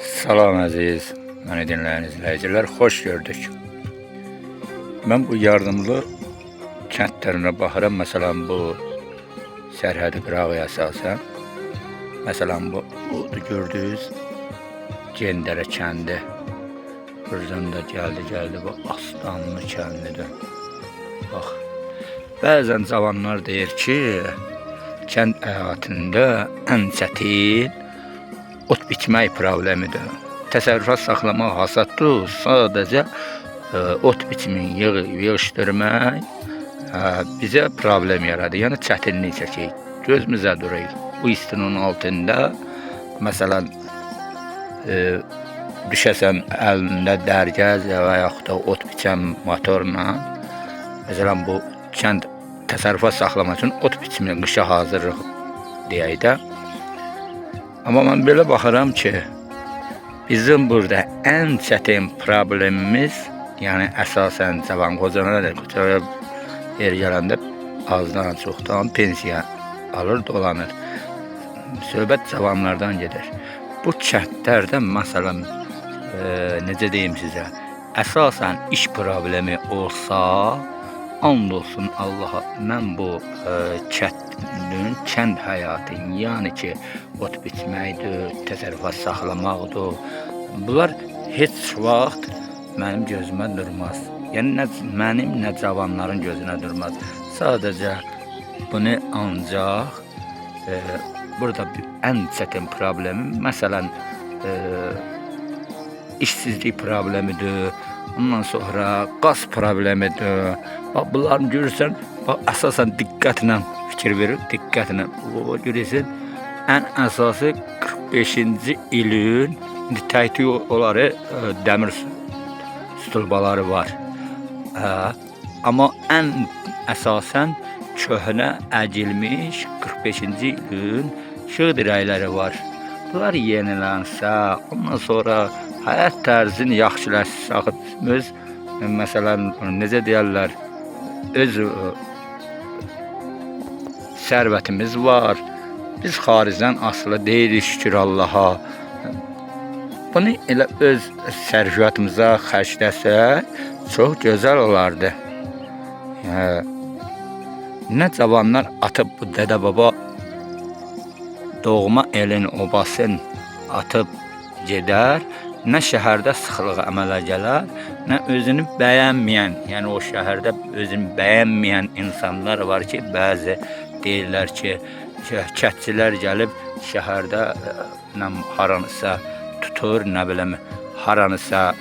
Salam əziz, məni dinləyən izləyicilər, xoş gördük. Mən bu yardımlı kəndlərinə baxıram. Məsələn, bu sərhədi qırağı əsasən. Məsələn, bu gördüyünüz Gendərə kəndi. Buradan da gəldi bu Aslanlı kəndidir. Bax, bəzən cavanlar deyir ki, kənd həyatında ən çətin ot biçmək problemidir. Təsərrüfat saxlamaq hasaddır. Sadəcə ot biçimi yığışdırmaq bizə problem yaradır. Yəni çətinlik çəkir. Gözümüzə durur. Bu istinin altında məsələn düşəsən əlində dərgəz və yaxud da ot biçən motorla, məsələn bu kənd təsərrüfat saxlamaq üçün ot biçimi qışa hazırlıq deyək də. Amma mən belə baxıram ki, bizim burada ən çətin problemimiz, yəni əsasən cavan qocana yer gələndə azdan çoxdan pensiya alır, dolanır. Söhbət cavanlardan gedir. Bu kəndlərdə məsələn, necə deyim sizə, əsasən iş problemi olsa, and olsun Allaha, mən bu kənd həyatın, yəni ki, ot biçməkdir, təsərrüfat saxlamaqdır, bunlar heç vaxt mənim gözümə durmaz. Yəni nə mənim, nə cavanların gözünə durmaz. Sadəcə bunu ancaq burada ən çətin problemi, məsələn, işsizlik problemidir, ondan sonra qaz problemidir. Bax, bunların görürsən, bax, əsasən diqqətlə fikir verir, diqqətlə görürsən, ən əsası 45-ci ilin təkcə onları dəmir stulbaları var. Amma ən əsasən köhnə əcilmiş 45-ci ilin işıq dirəkləri var. Bunlar yenilənsə, ondan sonra həyat tərzini yaxşılaşsa, öz məsələn necə deyirlər, öz sərvətimiz var. Biz xaricdən asılı deyilik, şükür Allaha. Bunu elə öz sərfiyyatımıza xərcləsək, çox gözəl olardı. Nə cavanlar atıb bu dədə-baba doğma elin obasın atıb gedər, nə şəhərdə sıxlığı əmələ gələr, nə özünü bəyənməyən, yəni o şəhərdə özünü bəyənməyən insanlar var ki, bəzi deyirlər ki, kətçilər gəlib şəhərdə haranısa tutur, nə biləm, haranısa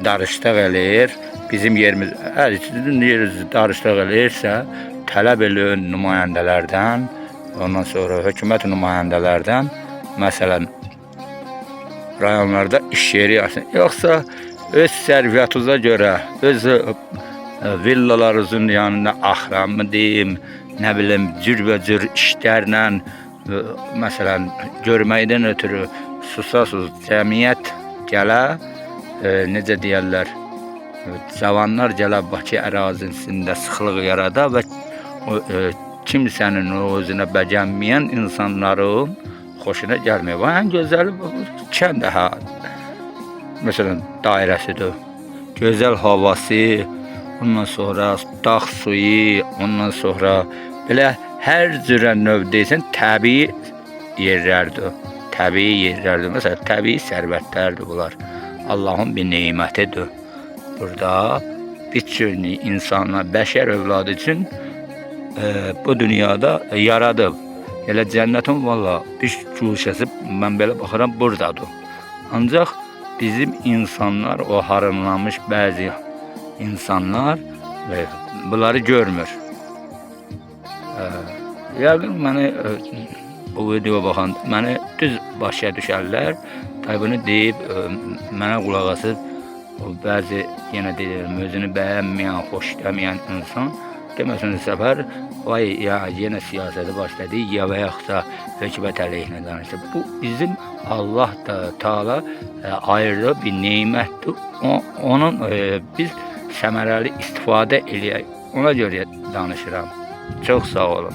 darışdıq eləyir. Bizim yerimiz, sizin yeriniz darışdıq eləyirsə, tələb eləyin nümayəndələrdən, ondan sonra hökumət nümayəndələrdən, məsələn, rayonlarda iş yeri açsın. Yoxsa öz sərfiyyatınıza görə, öz villalarınızın yanında axram mı deyim, nə bilim, cürbəcür işlərlə, məsələn, görməkdən ötürü susasız cəmiyyət gələ, necə deyərlər, cavanlar gələ Bakı ərazisində sıxlıq yarada və kimsənin özünə bəcənməyən insanların xoşuna gəlmir. Və ən gözəli kənd məsələn dairəsidir. Gözəl havası, ondan sonra dağ suyu, ondan sonra belə hər cürə növ deyilsən təbii yerlərdir. Təbii yerlərdir. Məsələn, təbii sərvətlərdir bunlar. Allahın bir nemətidir. Burada bütün insanlar, bəşər övladı üçün bu dünyada yaradıb. Elə cənnətin valla bir guşəsi mən belə baxıram buradadır. Ancaq bizim insanlar, o harınlanmış bəzi insanlar bunları görmür. Yəqin məni bu videoya baxan, məni düz başa düşərlər. Bunu deyib mənə qulaq asıb, bəzi yenə deyirəm, özünü bəyənməyən, xoş deməyən insan deməsin səfər, vay ya yenə siyasəti başladı, ya və yaxud da hökumət əleyhinə danışdı. Bu bizim Allah da Taala ayrı bir nemətdir. Onun biz səmərəli istifadə eləyək. Ona görə danışıram. Çox sağ olun.